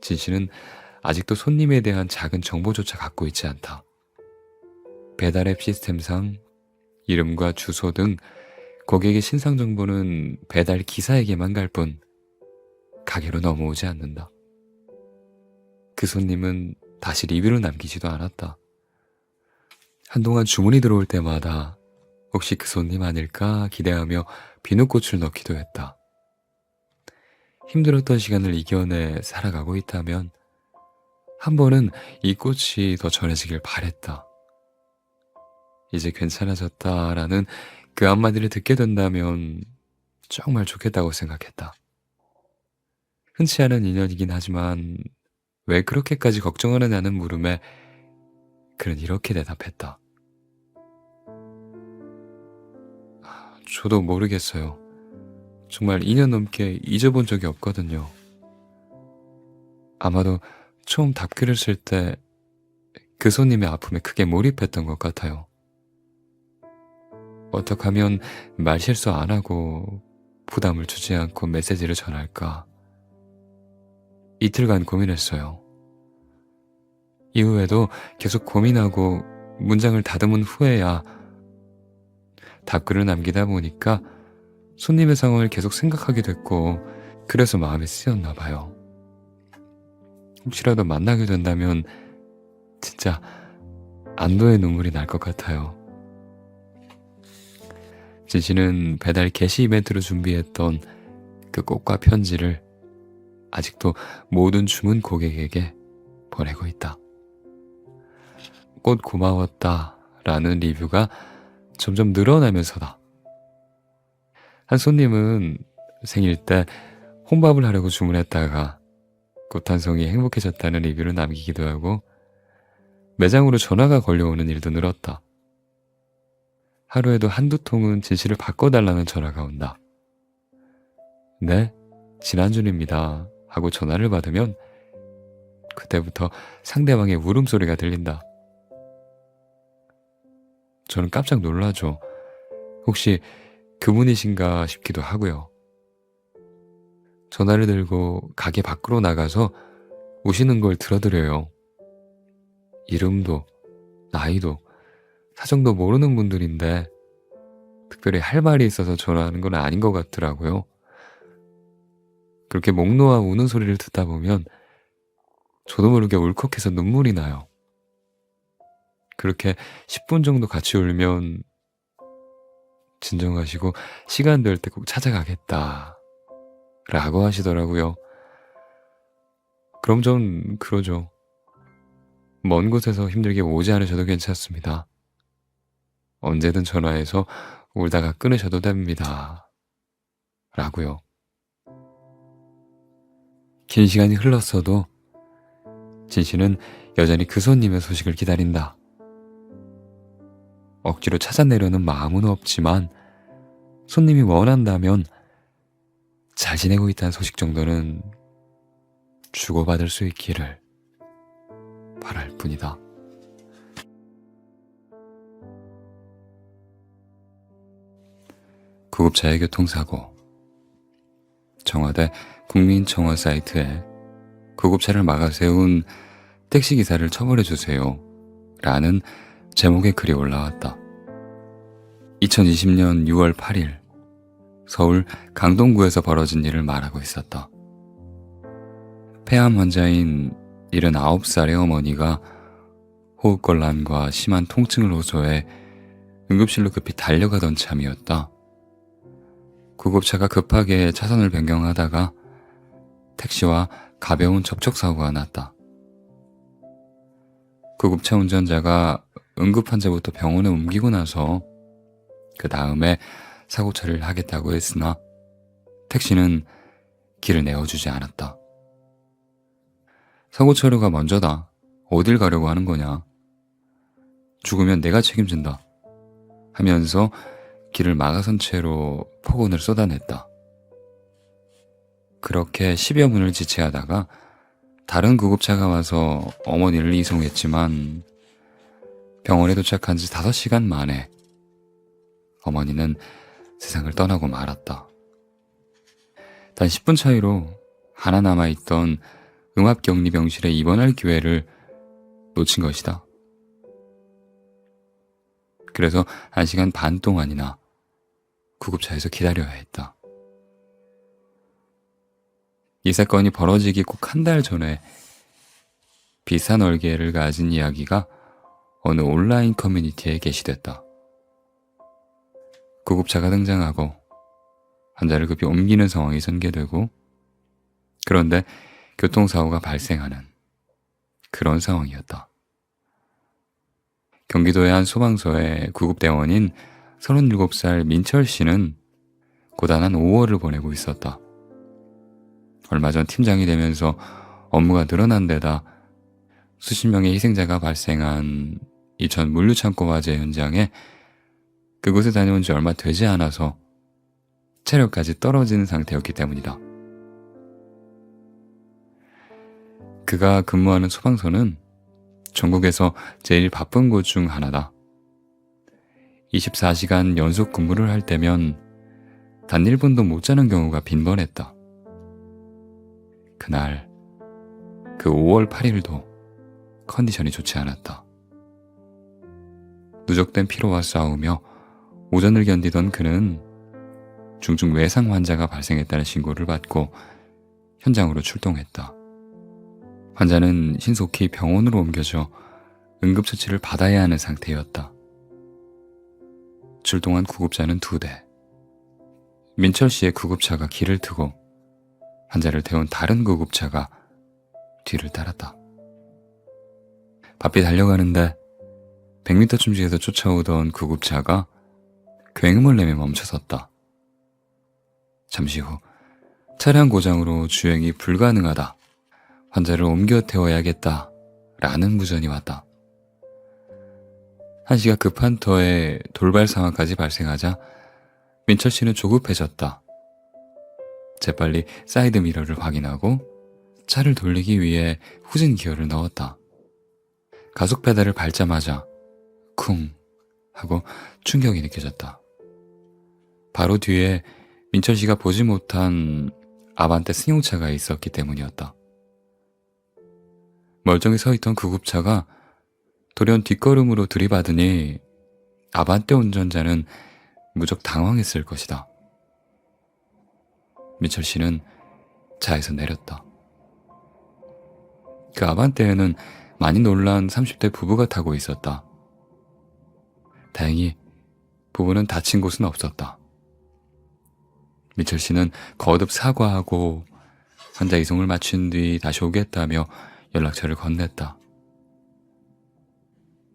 진 씨는 아직도 손님에 대한 작은 정보조차 갖고 있지 않다. 배달앱 시스템상 이름과 주소 등 고객의 신상 정보는 배달 기사에게만 갈 뿐 가게로 넘어오지 않는다. 그 손님은 다시 리뷰를 남기지도 않았다. 한동안 주문이 들어올 때마다 혹시 그 손님 아닐까 기대하며 비누꽃을 넣기도 했다. 힘들었던 시간을 이겨내 살아가고 있다면 한 번은 이 꽃이 더 전해지길 바랬다. 이제 괜찮아졌다라는 그 한마디를 듣게 된다면 정말 좋겠다고 생각했다. 흔치 않은 인연이긴 하지만 왜 그렇게까지 걱정하느냐는 물음에 그는 이렇게 대답했다. 저도 모르겠어요. 정말 2년 넘게 잊어본 적이 없거든요. 아마도 처음 답글을 쓸 때 그 손님의 아픔에 크게 몰입했던 것 같아요. 어떻게 하면 말실수 안 하고 부담을 주지 않고 메시지를 전할까? 이틀간 고민했어요. 이후에도 계속 고민하고 문장을 다듬은 후에야 답글을 남기다 보니까 손님의 상황을 계속 생각하게 됐고 그래서 마음이 쓰였나 봐요. 혹시라도 만나게 된다면 진짜 안도의 눈물이 날 것 같아요. 진씨는 배달 게시 이벤트로 준비했던 그 꽃과 편지를 아직도 모든 주문 고객에게 보내고 있다. 꽃 고마웠다 라는 리뷰가 점점 늘어나면서다. 한 손님은 생일 때 혼밥을 하려고 주문했다가 꽃 한 송이 행복해졌다는 리뷰를 남기기도 하고 매장으로 전화가 걸려오는 일도 늘었다. 하루에도 한두 통은 진실을 바꿔달라는 전화가 온다. 네, 진한준입니다 하고 전화를 받으면 그때부터 상대방의 울음소리가 들린다. 저는 깜짝 놀라죠. 혹시 그분이신가 싶기도 하고요. 전화를 들고 가게 밖으로 나가서 우시는 걸 들어드려요. 이름도 나이도 사정도 모르는 분들인데 특별히 할 말이 있어서 전화하는 건 아닌 것 같더라고요. 그렇게 목 놓아 우는 소리를 듣다 보면 저도 모르게 울컥해서 눈물이 나요. 그렇게 10분 정도 같이 울면 진정하시고 시간 될 때 꼭 찾아가겠다 라고 하시더라고요. 그럼 전 그러죠. 먼 곳에서 힘들게 오지 않으셔도 괜찮습니다. 언제든 전화해서 울다가 끊으셔도 됩니다. 라고요. 긴 시간이 흘렀어도 진씨는 여전히 그 손님의 소식을 기다린다. 억지로 찾아내려는 마음은 없지만 손님이 원한다면 잘 지내고 있다는 소식 정도는 주고받을 수 있기를 바랄 뿐이다. 구급차의 교통사고. 청와대 국민청원 사이트에 구급차를 막아 세운 택시기사를 처벌해주세요 라는 제목의 글이 올라왔다. 2020년 6월 8일 서울 강동구에서 벌어진 일을 말하고 있었다. 폐암 환자인 79살의 어머니가 호흡곤란과 심한 통증을 호소해 응급실로 급히 달려가던 참이었다. 구급차가 급하게 차선을 변경하다가 택시와 가벼운 접촉사고가 났다. 구급차 운전자가 응급환자부터 병원에 옮기고 나서 그 다음에 사고 처리를 하겠다고 했으나 택시는 길을 내어주지 않았다. 사고 처리가 먼저다. 어딜 가려고 하는 거냐. 죽으면 내가 책임진다. 하면서 길을 막아선 채로 폭언을 쏟아냈다. 그렇게 10여 분을 지체하다가 다른 구급차가 와서 어머니를 이송했지만 병원에 도착한 지 5시간 만에 어머니는 세상을 떠나고 말았다. 단 10분 차이로 하나 남아있던 음압격리병실에 입원할 기회를 놓친 것이다. 그래서 1시간 반 동안이나 구급차에서 기다려야 했다. 이 사건이 벌어지기 꼭 한 달 전에 비슷한 얼개를 가진 이야기가 어느 온라인 커뮤니티에 게시됐다. 구급차가 등장하고 환자를 급히 옮기는 상황이 전개되고, 그런데 교통사고가 발생하는 그런 상황이었다. 경기도의 한 소방서의 구급대원인 37살 민철 씨는 고단한 5월을 보내고 있었다. 얼마 전 팀장이 되면서 업무가 늘어난 데다 수십 명의 희생자가 발생한 이천 물류창고 화재 현장에 그곳에 다녀온 지 얼마 되지 않아서 체력까지 떨어진 상태였기 때문이다. 그가 근무하는 소방서는 전국에서 제일 바쁜 곳 중 하나다. 24시간 연속 근무를 할 때면 단 1분도 못 자는 경우가 빈번했다. 그날, 그 5월 8일도 컨디션이 좋지 않았다. 누적된 피로와 싸우며 오전을 견디던 그는 중증 외상 환자가 발생했다는 신고를 받고 현장으로 출동했다. 환자는 신속히 병원으로 옮겨져 응급처치를 받아야 하는 상태였다. 출동한 구급차는 2대. 민철 씨의 구급차가 길을 트고 환자를 태운 다른 구급차가 뒤를 따랐다. 바삐 달려가는데 100m쯤 뒤에서 쫓아오던 구급차가 굉음을 내며 멈춰섰다. 잠시 후 차량 고장으로 주행이 불가능하다. 환자를 옮겨 태워야겠다. 라는 무전이 왔다. 한시가 급한 터에 돌발 상황까지 발생하자 민철 씨는 조급해졌다. 재빨리 사이드 미러를 확인하고 차를 돌리기 위해 후진 기어를 넣었다. 가속 페달을 밟자마자 쿵 하고 충격이 느껴졌다. 바로 뒤에 민철 씨가 보지 못한 아반떼 승용차가 있었기 때문이었다. 멀쩡히 서 있던 구급차가 돌연 뒷걸음으로 들이받으니 아반떼 운전자는 무척 당황했을 것이다. 민철 씨는 차에서 내렸다. 그 아반떼에는 많이 놀란 30대 부부가 타고 있었다. 다행히 부부는 다친 곳은 없었다. 민철 씨는 거듭 사과하고 환자 이송을 마친 뒤 다시 오겠다며 연락처를 건넸다.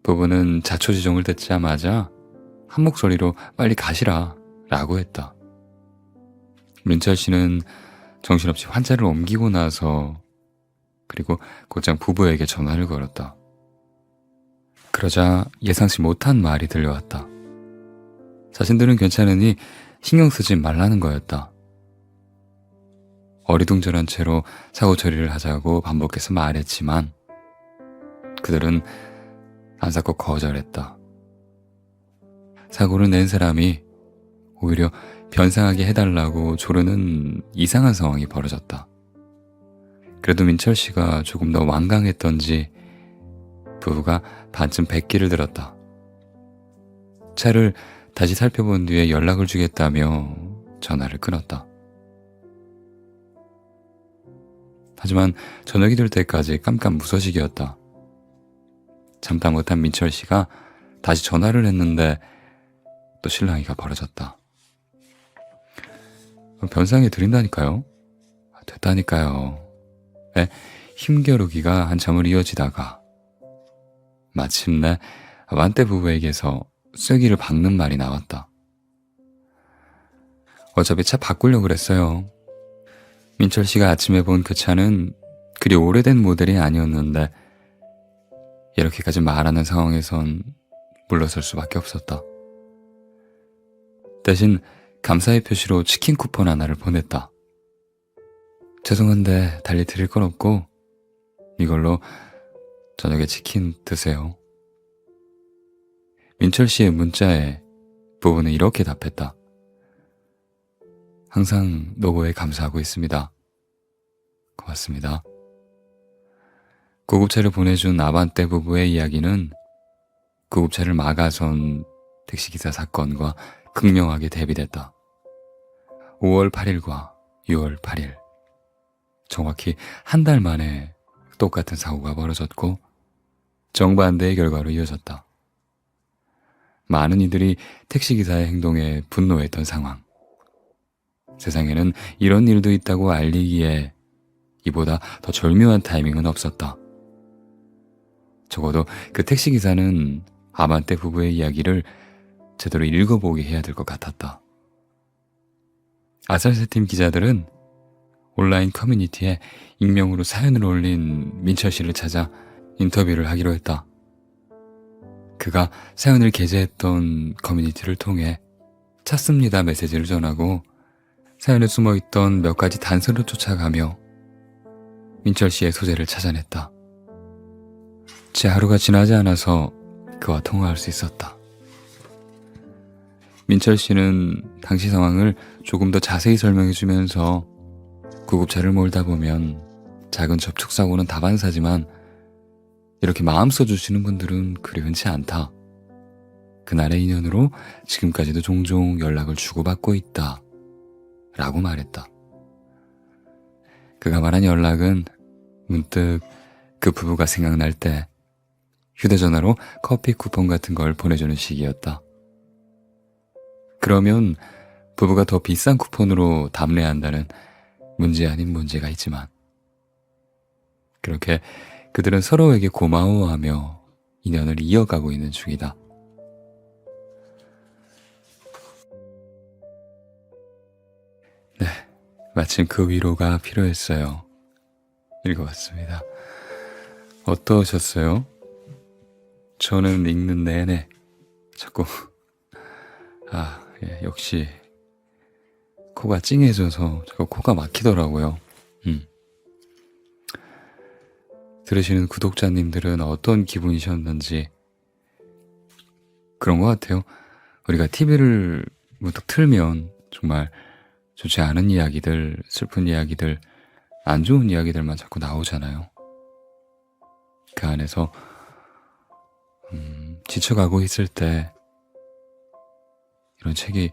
부부는 자초지종을 듣자마자 한 목소리로 빨리 가시라 라고 했다. 민철 씨는 정신없이 환자를 옮기고 나서 그리고 곧장 부부에게 전화를 걸었다. 그러자 예상치 못한 말이 들려왔다. 자신들은 괜찮으니 신경 쓰지 말라는 거였다. 어리둥절한 채로 사고 처리를 하자고 반복해서 말했지만 그들은 안사고 거절했다. 사고를 낸 사람이 오히려 변상하게 해달라고 조르는 이상한 상황이 벌어졌다. 그래도 민철 씨가 조금 더 완강했던지 부부가 반쯤 백기를 들었다. 차를 다시 살펴본 뒤에 연락을 주겠다며 전화를 끊었다. 하지만 저녁이 될 때까지 깜깜무소식이었다. 참다 못한 민철 씨가 다시 전화를 했는데 또 실랑이가 벌어졌다. 변상해 드린다니까요. 됐다니까요. 힘겨루기가 한참을 이어지다가 마침내 아반떼 부부에게서 쐐기를 박는 말이 나왔다. 어차피 차 바꾸려고 그랬어요. 민철 씨가 아침에 본 그 차는 그리 오래된 모델이 아니었는데 이렇게까지 말하는 상황에선 물러설 수밖에 없었다. 대신 감사의 표시로 치킨 쿠폰 하나를 보냈다. 죄송한데 달리 드릴 건 없고 이걸로 저녁에 치킨 드세요. 민철 씨의 문자에 부부는 이렇게 답했다. 항상 노고에 감사하고 있습니다. 고맙습니다. 구급차를 보내준 아반떼 부부의 이야기는 구급차를 막아선 택시기사 사건과 극명하게 대비됐다. 5월 8일과 6월 8일 정확히 한 달 만에 똑같은 사고가 벌어졌고 정반대의 결과로 이어졌다. 많은 이들이 택시기사의 행동에 분노했던 상황. 세상에는 이런 일도 있다고 알리기에 이보다 더 절묘한 타이밍은 없었다. 적어도 그 택시기사는 아반떼 부부의 이야기를 제대로 읽어보게 해야 될 것 같았다. 아살세팀 기자들은 온라인 커뮤니티에 익명으로 사연을 올린 민철 씨를 찾아 인터뷰를 하기로 했다. 그가 사연을 게재했던 커뮤니티를 통해 찾습니다 메시지를 전하고 사연에 숨어있던 몇 가지 단서를 쫓아가며 민철 씨의 소재를 찾아냈다. 채 하루가 지나지 않아서 그와 통화할 수 있었다. 민철 씨는 당시 상황을 조금 더 자세히 설명해주면서 구급차를 몰다 보면 작은 접촉사고는 다반사지만 이렇게 마음 써주시는 분들은 그리 흔치 않다. 그날의 인연으로 지금까지도 종종 연락을 주고받고 있다. 라고 말했다. 그가 말한 연락은 문득 그 부부가 생각날 때 휴대전화로 커피 쿠폰 같은 걸 보내주는 식이었다. 그러면 부부가 더 비싼 쿠폰으로 답례한다는 문제 아닌 문제가 있지만 그렇게 그들은 서로에게 고마워하며 인연을 이어가고 있는 중이다. 네, 마침 그 위로가 필요했어요. 읽어봤습니다. 어떠셨어요? 저는 읽는 내내 자꾸 역시 코가 찡해져서 자꾸 코가 막히더라고요. 들으시는 구독자님들은 어떤 기분이셨는지 그런 것 같아요. 우리가 TV를 문득 틀면 정말 좋지 않은 이야기들, 슬픈 이야기들, 안 좋은 이야기들만 자꾸 나오잖아요. 그 안에서 지쳐가고 있을 때 이런 책이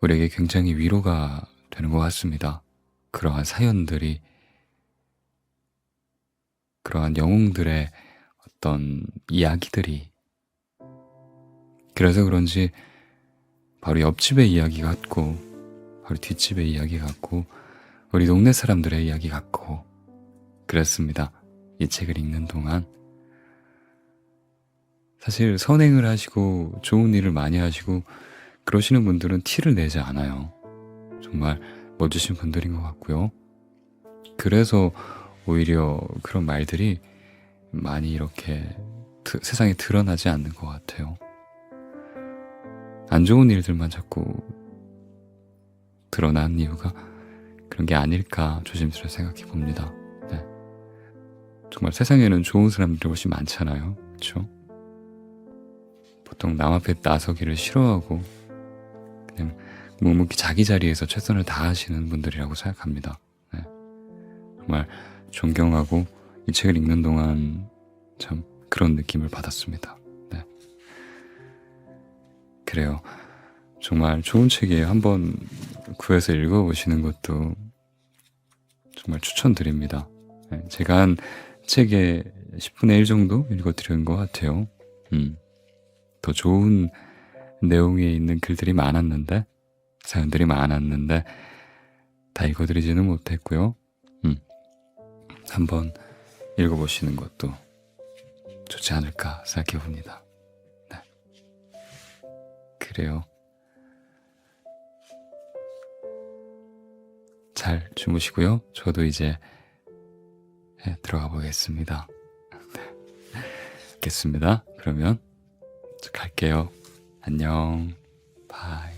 우리에게 굉장히 위로가 되는 것 같습니다. 그러한 사연들이, 그러한 영웅들의 어떤 이야기들이, 그래서 그런지 바로 옆집의 이야기 같고 바로 뒷집의 이야기 같고 우리 동네 사람들의 이야기 같고 그랬습니다. 이 책을 읽는 동안 사실 선행을 하시고 좋은 일을 많이 하시고 그러시는 분들은 티를 내지 않아요. 정말 멋지신 분들인 것 같고요. 그래서 오히려 그런 말들이 많이 이렇게 세상에 드러나지 않는 것 같아요. 안 좋은 일들만 자꾸 드러난 이유가 그런 게 아닐까 조심스레 생각해 봅니다. 네. 정말 세상에는 좋은 사람들이 훨씬 많잖아요. 그렇죠? 보통 남 앞에 나서기를 싫어하고 그냥 묵묵히 자기 자리에서 최선을 다하시는 분들이라고 생각합니다. 네. 정말 존경하고 이 책을 읽는 동안 참 그런 느낌을 받았습니다. 네. 그래요. 정말 좋은 책이에요. 한번 구해서 읽어보시는 것도 정말 추천드립니다. 네. 제가 한 책의 10분의 1 정도 읽어드린 것 같아요. 더 좋은 내용에 있는 글들이 많았는데, 사연들이 많았는데 다 읽어드리지는 못했고요. 한번 읽어보시는 것도 좋지 않을까 생각해 봅니다. 네. 그래요. 잘 주무시고요. 저도 이제 들어가 보겠습니다. 네. 뵙겠습니다. 그러면 갈게요. 안녕. 바이.